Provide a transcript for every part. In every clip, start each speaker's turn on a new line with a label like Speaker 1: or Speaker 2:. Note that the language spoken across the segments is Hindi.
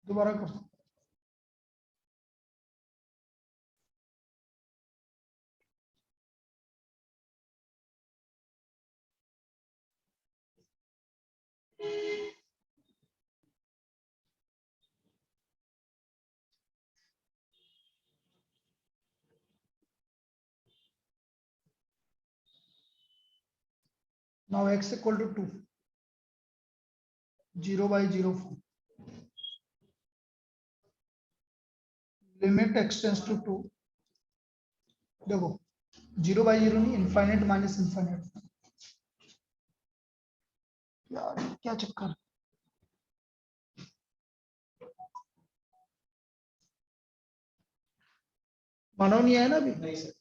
Speaker 1: दोबारा कर सकते। Now x equal to 2, 0/04. Limit x tends to 2, देखो 0/0 नहीं, इनफाइनाइट माइनस इनफाइनाइट। यार क्या चक्कर, मानव नहीं आया ना अभी। नहीं सर।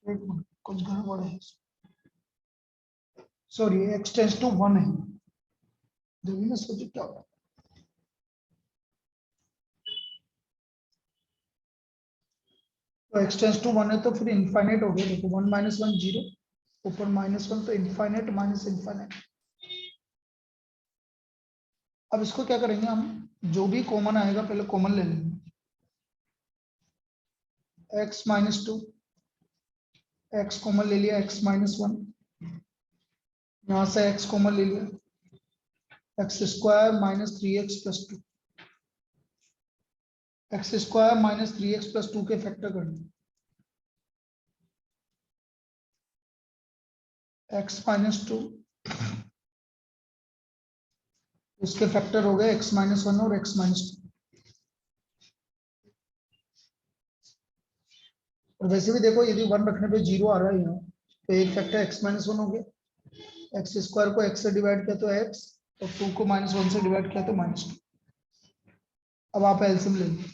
Speaker 1: एक मिनट, कुछ गड़बड़ है। सॉरी, x टेंस टू 1 है, देखिए ना सोचो क्या होगा। तो x टेंस टू 1 है तो फिर इनफाइनाइट हो गया, देखो 1 - 1 0, ऊपर -1 तो इनफाइनाइट माइनस इनफाइनाइट। अब इसको क्या करेंगे हम, जो भी कॉमन आएगा पहले कॉमन ले लेंगे। x - 2, x कॉमन ले लिया, x - 1, यहां से x कॉमन ले लिया, x² - 3x + 2, x² - 3x + 2 के फैक्टर करना, x - 2, उसके फैक्टर हो गए x - 1 और x - 2। और वैसे भी देखो, यदि 1 रखने पे 0 आ रहा है यहाँ, तो एक फैक्टर x - 1 हो गया, x² को x से डिवाइड किया तो x, और 2 को -1 से डिवाइड किया तो -2। अब आप एलसीएम ले लो,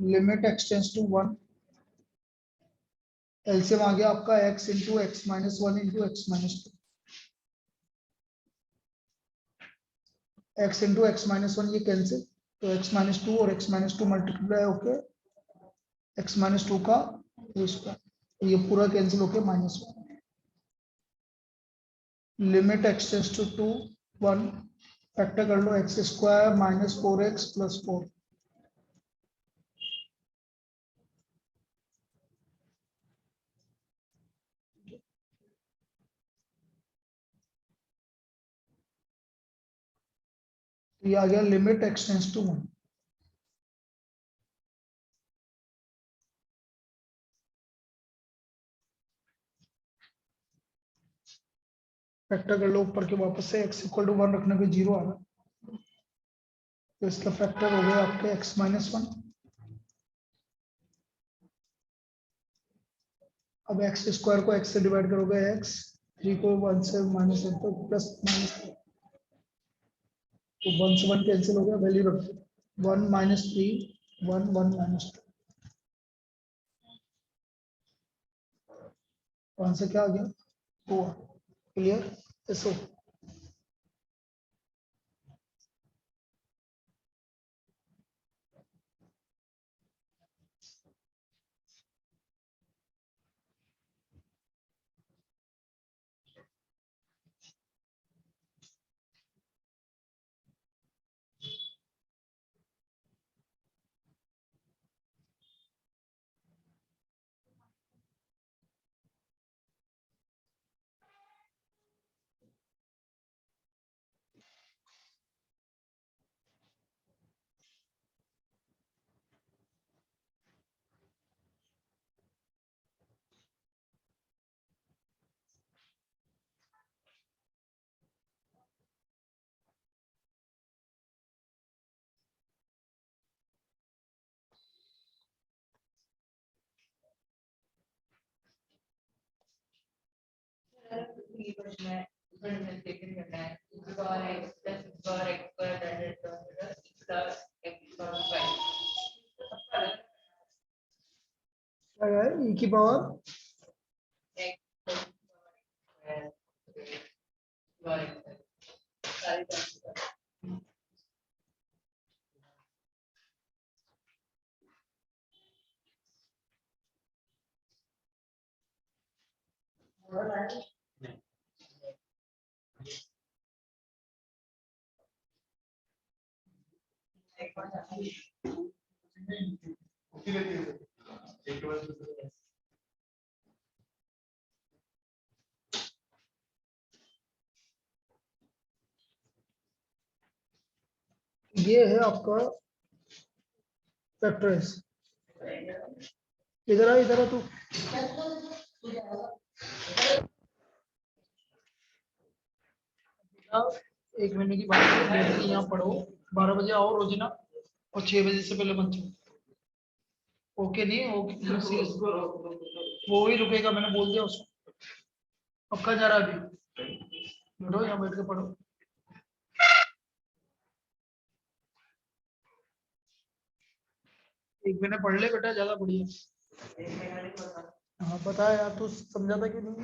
Speaker 1: limit x tends to 1, LCM आ गया आपका x into x - 1 into x - 2, x into x - 1 ये कैंसिल, तो x - 2 और x - 2 मल्टीप्लाई होके x - 2 का स्क्वायर, ये पूरा कैंसिल होके -1। Limit x tends to 2 1, factor कर लो, x² - 4x + 4, ये आ गया limit x tends to 1। Factor कर लो ऊपर के वापस से, x = 1 रखने पे 0 आ रहा, तो इसका फैक्टर हो गया आपके x - 1। अब x² को x से डिवाइड करोगे x, 3 को 1 से -1 तो प्लस माइनस, तो 1 से 1 कैंसिल हो गया, वैल्यू रख दो, 1 - 3 1 1 - 2, वहां से क्या आ गया 2। क्लियर, ऐसे
Speaker 2: की क्वेश्चन है उसमें इंटीग्रेशन करना है e power x plus e power x square that is plus x power 5
Speaker 1: क्या है e की पावर
Speaker 2: x पावर सारी
Speaker 1: ये है आपका फैक्टराइज। इधर आ तू। एक महीने की बात है, बैठ के यहाँ पढ़ो, 12 बजे आओ रोजिना और 6 बजे से पहले मत जाओ। ओके नहीं ओके वो ही रुकेगा, मैंने बोल दिया उसको। अब कहाँ जा रहा है अभी? बैठो यहाँ बैठ के पढ़ो। एक महीने पढ़ ले बेटा, ज्यादा बढ़िया। हाँ बता यार, तू समझा था कि नहीं?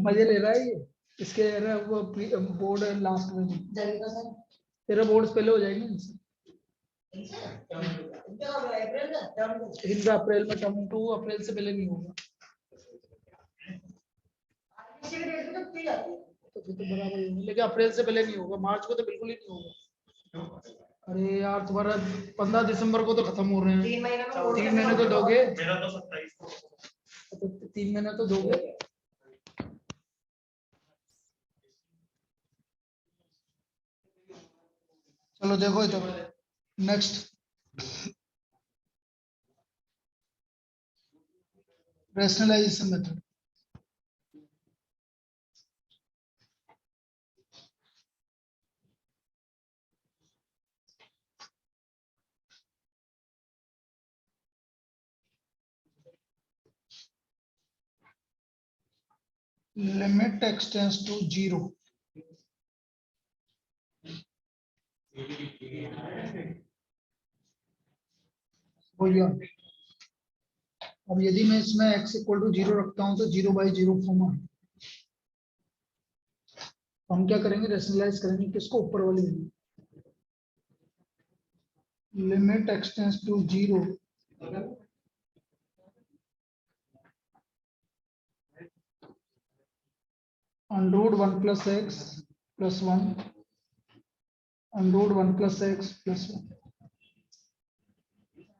Speaker 1: मजे ले रहा है ये, इसके वो बोर्ड लास्ट में। तेरा बोर्ड पहले हो जाएंगे इनसे। इनका अप्रैल में टर्म 2 अप्रैल से पहले नहीं होगा। तो फिर तो बराबर ही होगा, लेकिन अप्रैल से पहले नहीं होगा, मार्च को तो बिल्कुल ही नहीं होगा। अरे यार तुम्हारा 15 दिसंबर को तो खत्म हो रहे हैं। 3 महीने तो दोगे। मेरा तो 27 को। तो 3 महीने तो दोगे। चलो देखो इधर next rationalisation method. limit x tends to 0 हो गया। अब यदि मैं इसमें x इक्वल टू 0 रखता हूं तो 0/0 फॉर्म है। हम क्या करेंगे, रैशनलाइज करेंगे किसको, ऊपर वाली limit x tends to 0 √1 plus x plus 1 √1 plus x plus 1।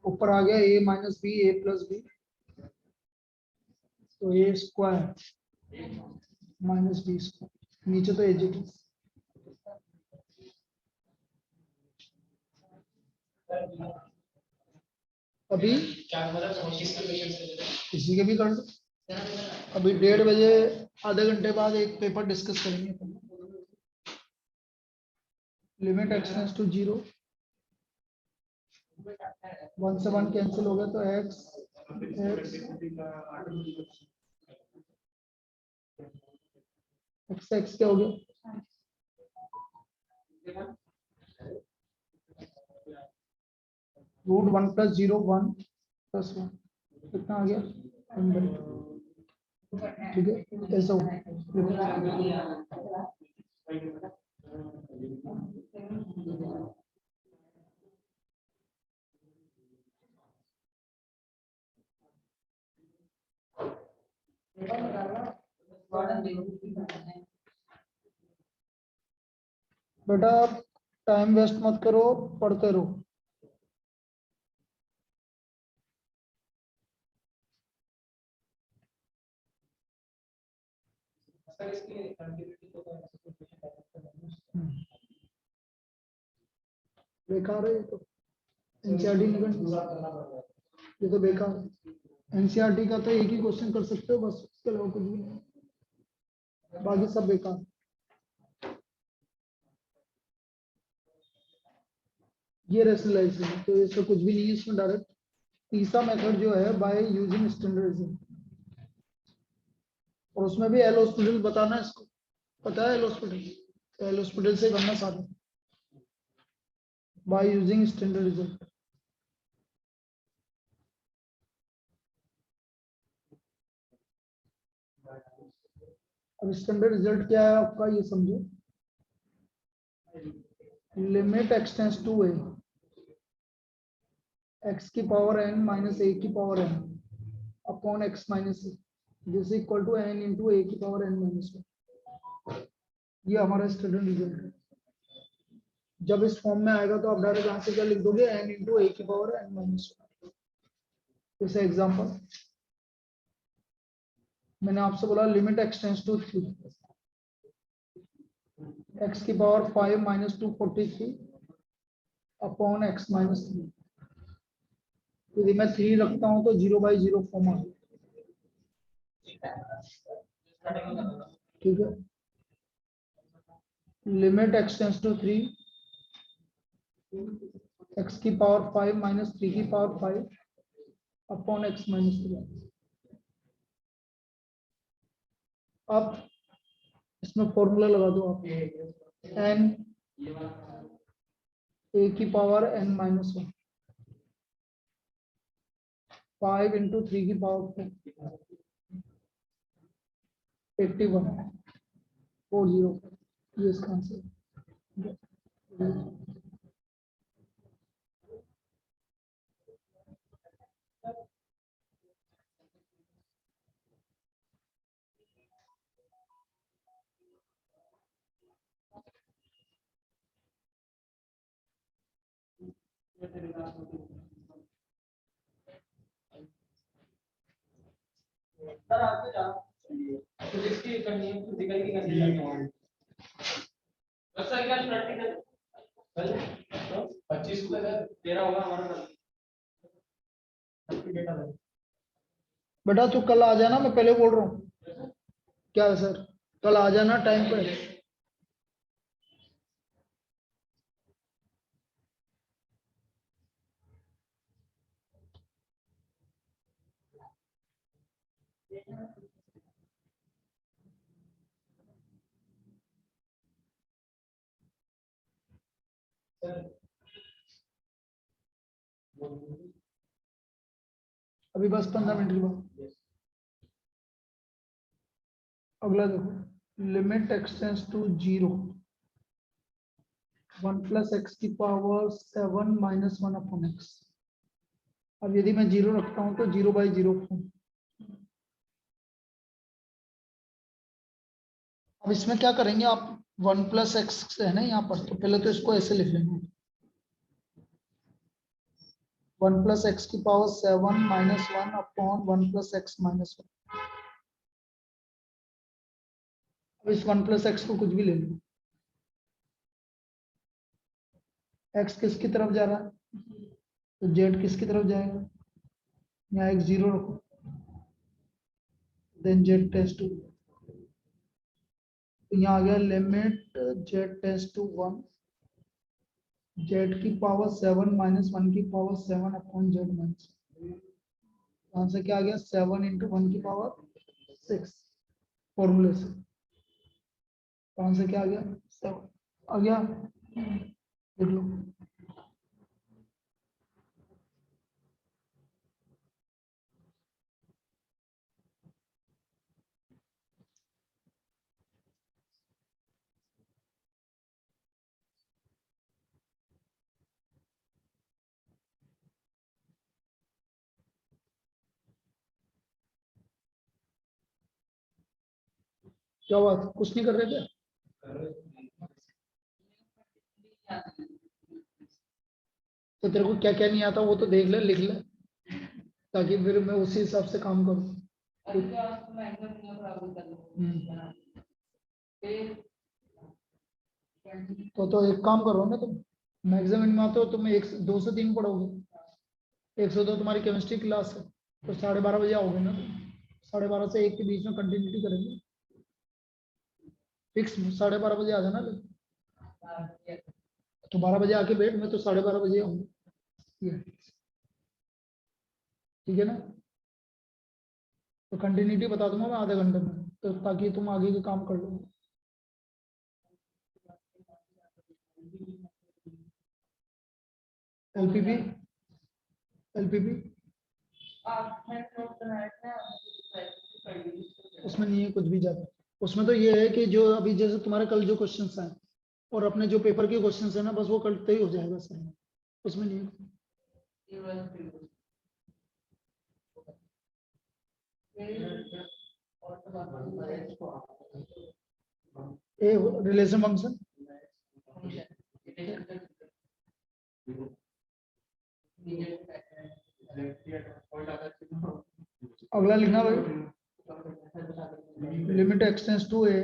Speaker 1: ऊपर आ गया a minus B a plus B, तो a square minus B square, नीचे तो एज इट इज। अभी किसी के भी कर लो। अभी 1:30 बजे आधे घंटे बाद एक पेपर डिस्कस करेंगे। लिमिट x टेंड्स टू 0, 1 से 1 कैंसिल हो गया तो x x क्या हो गया, √1 plus 0 1 plus 1 कितना आ गया 1/2। ठीक है, ऐसा हो बेटा। टाइम वेस्ट मत करो, पढ़ते रहो। बेकार है ये तो, एनसीईआरटी निकल, ये तो बेकार। एनसीईआरटी का तो एक ही क्वेश्चन कर सकते हो बस, उसके अलावा कुछ भी नहीं, बाकी सब बेकार। ये रैशनलाइज है तो इसका कुछ भी नहीं है इसमें डायरेक्ट। तीसरा मेथड जो है बाय यूजिंग स्टैंडर्डाइजेशन, और उसमें भी एल हॉस्पिटल बताना है इसको, पता है एल हॉस्पिटल, एल हॉस्पिटल से करना सारे बाय यूजिंग स्टैंडर्ड रिजल्ट। अब स्टैंडर्ड रिजल्ट क्या है आपका, ये समझो। Limit x tends to a x की पावर n माइनस ए की power n upon x minus a, this equal to n into a की पावर n माइनस वन। ये हमारा स्टैंडर्ड रिजल्ट है। जब इस फॉर्म में आएगा तो आप डायरेक्ट यहाँ से क्या लिख दोगे, n इंटू ए की पावर n माइनस वन। जैसे एग्जाम्पल मैंने आपसे बोला लिमिट एक्सटेंस टू 3 एक्स की power 5 minus 243 upon x minus 3। यदि मैं 3 रखता हूं तो 0/0 फॉर्म आ गया, ठीक है। लिमिट एक्सटेंस टू 3 एक्स की पावर 5 माइनस 3 की पावर 5 अपॉन एक्स माइनस 3। अब इसमें फॉर्मूला लगा दो आप, n ए की पावर n माइनस 1 5 इंटू 3 की पावर 81 40, ये इसका आंसर।
Speaker 3: सर आपको जा फिजिक्स की करनी है, फिजिकल की करनी है। बस सर क्या प्रैक्टिकल कल तो 25 को है, 13 होगा हमारा कल।
Speaker 1: बेटा तू कल आ जाना, मैं पहले बोल रहा हूँ। क्या है सर, कल आ जाना टाइम पे। अभी बस 15 मिनट के बाद। अगला देखो, limit x tends to 0 1 plus x की पावर 7 माइनस 1 अपॉन एक्स। अब यदि मैं 0 रखता हूं तो 0/0 फॉर्म। अब इसमें क्या करेंगे आप, 1 प्लस एक्स है ना यहाँ पर, तो पहले तो इसको ऐसे लिख लेंगे, 1 प्लस एक्स की power 7 minus 1 upon 1 plus x minus 1। अब इस 1 प्लस एक्स को कुछ भी ले लो, एक्स किसकी तरफ जा रहा है तो जेड किसकी तरफ जाएगा, यहाँ एक 0 रखो, देन जेड टेंस टू, तो यहाँ आ गया limit Z tends to 1 Z की पावर 7 माइनस 1 की पावर 7 अपॉन जेड माइनस, यहाँ से क्या आ गया 7 इंटू 1 की पावर 6 फॉर्मूले से, कहाँ से क्या आ गया 7 आ गया, देख लो। क्या बात, कुछ नहीं कर रहे थे, तो तेरे को क्या क्या नहीं आता वो तो देख ले, लिख ले, ताकि फिर मैं उसी हिसाब से काम करूँ। तो एक काम करो ना तुम, मैक्सिमम में आते हो तुम 2 से 3 पढ़ोगे, 1 से 2 तुम्हारी केमिस्ट्री क्लास है, तो 12:30 बजे आओगे ना, 12:30 से 1 के बीच में कंटिन्यूटी करेंगे, फिक्स 12:30 बजे आ जाना। तो 12 बजे आके बैठ, मैं तो 12:30 बजे आऊंगा। ठीक है ना। तो कंटिन्यूटी बता दूंगा मैं आधे घंटे में, तो ताकि तुम आगे के काम कर लो। एलपीपी, एलपीपी उसमें नहीं है कुछ भी ज्यादा। उसमें तो ये है कि जो अभी जैसे तुम्हारे कल जो क्वेश्चंस हैं और अपने जो पेपर के क्वेश्चंस हैं ना, बस वो करते ही हो जाएगा सर, उसमें नहीं है। ए रिलेशन फंक्शन, अगला लिखना भाई, लिमिट एक्सटेंस टू ए।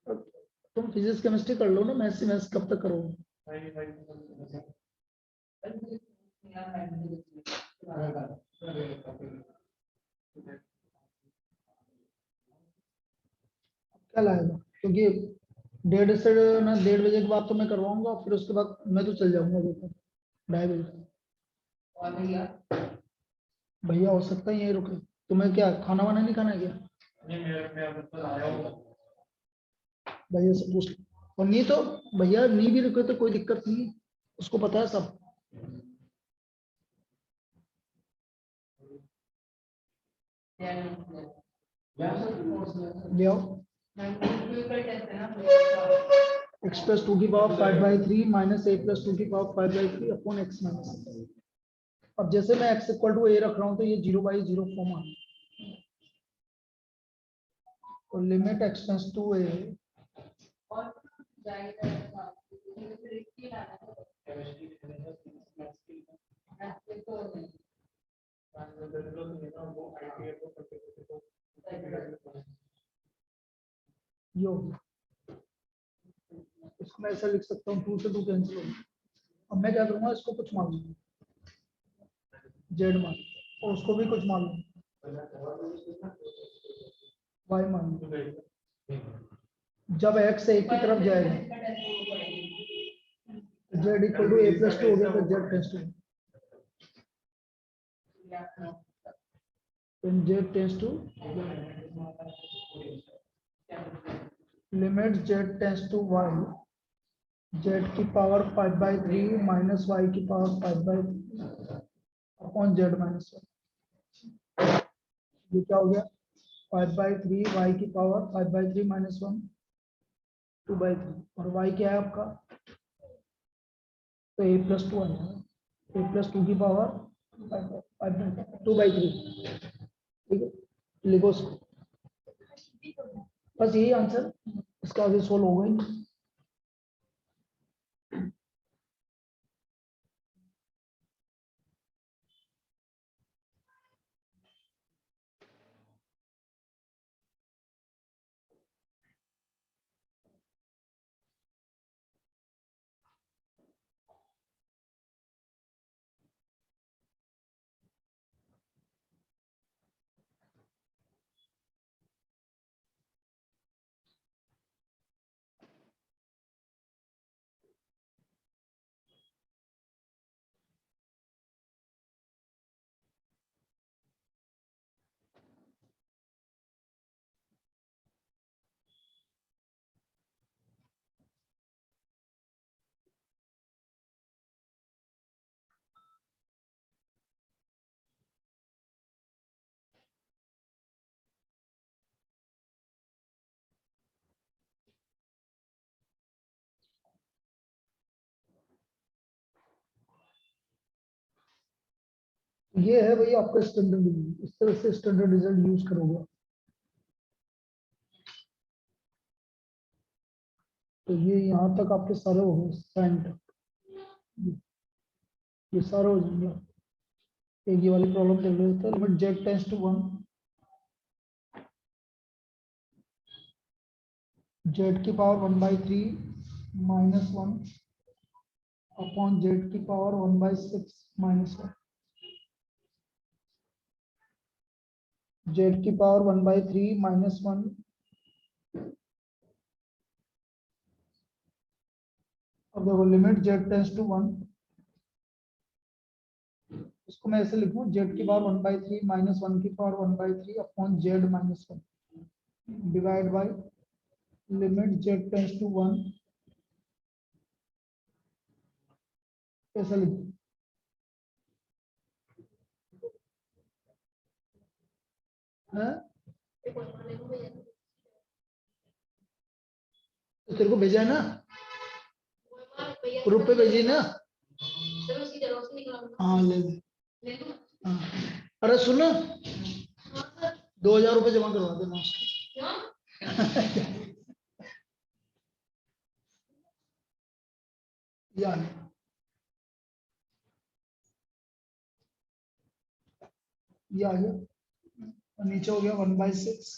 Speaker 1: तुम फिजिक्स केमिस्ट्री कर लो ना, मैथ्स से मैथ्स कब तक करोगे। क्या लाएगा, क्योंकि 1:30 से ना 1:30 बजे के बाद तो मैं करवाऊंगा, फिर उसके बाद मैं तो चल जाऊंगा देखो 2:30 बजे। भैया हो सकता है यही रुके। तुम्हें क्या खाना वाना नहीं खाना है क्या? भैया से पूछ लो, और नहीं तो भैया नहीं भी रुके तो कोई दिक्कत नहीं है, उसको पता है सब। ले आओ। x प्लस 2 की पावर 5/3 माइनस a प्लस 2 की पावर 5/3 अपॉन x माइनस। अब जैसे मैं x इक्वल टू a रख रहा हूँ तो ये 0/0 फॉर्म आ, तो limit x tends to a यो, इसको मैं ऐसा लिख सकता हूँ 2 से 2 कैंसिल हो गया। अब मैं क्या करूंगा, इसको कुछ मान लूंगा z मान, और उसको भी कुछ मान लूंगा y मान लूंगा। जब x एक की तरफ जाएगा z equal to a plus 2 हो गया, तो z tends to, when z tends to limit z tends to y, z की पावर 5/3 माइनस y की पावर 5/3 अपॉन z माइनस 1। ये क्या हो गया, 5/3 y की पावर 5/3 माइनस 1 2/3, और y क्या है आपका, तो a प्लस 2 आएगा, a प्लस 2 की पावर 2/3। ठीक है, लिखो इसको, बस यही आंसर, इसका आगे सोल्व होगा ही नहीं। ये है भाई आपका स्टैंडर्ड रिजल्ट, इस तरह से स्टैंडर्ड रिजल्ट यूज करोगे तो ये यहाँ तक आपके सारे हो गए साइन तक, ये सारे हो जाएंगे। एक ये वाली प्रॉब्लम देख लेते हैं, limit z tends to 1, z की पावर 1/3 माइनस 1 अपॉन z की पावर 1/6 माइनस 1, z की पावर 1/3 माइनस 1 अब देखो लिमिट z टेंड्स टू 1, उसको मैं ऐसे लिखूं जेड की पावर 1/3 माइनस 1 की power 1/3 upon z minus 1 divide by limit z tends to 1 ऐसा लिखूं। है तो तेरे को भेजा है ना ग्रुप पे भेजी ना। हाँ ले ले। हाँ अरे सुन 2000 रुपये जमा करवा देना उसके। या ये आ गया और नीचे हो गया 1/6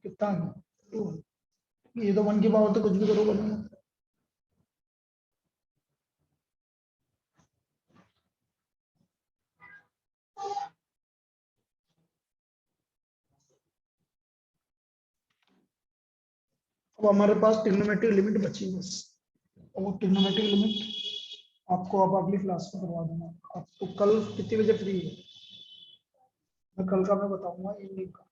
Speaker 1: कितना आ गया 2। ये तो 1 की पावर तो कुछ भी करो बनेगा। अब हमारे पास ट्रिग्नोमेट्रिक लिमिट बची है बस। और वो ट्रिग्नोमेट्रिक लिमिट आपको अब अगली क्लास में करवा दूंगा। आपको कल कितने बजे फ्री है मैं कल का मैं बताऊंगा इवनिंग का।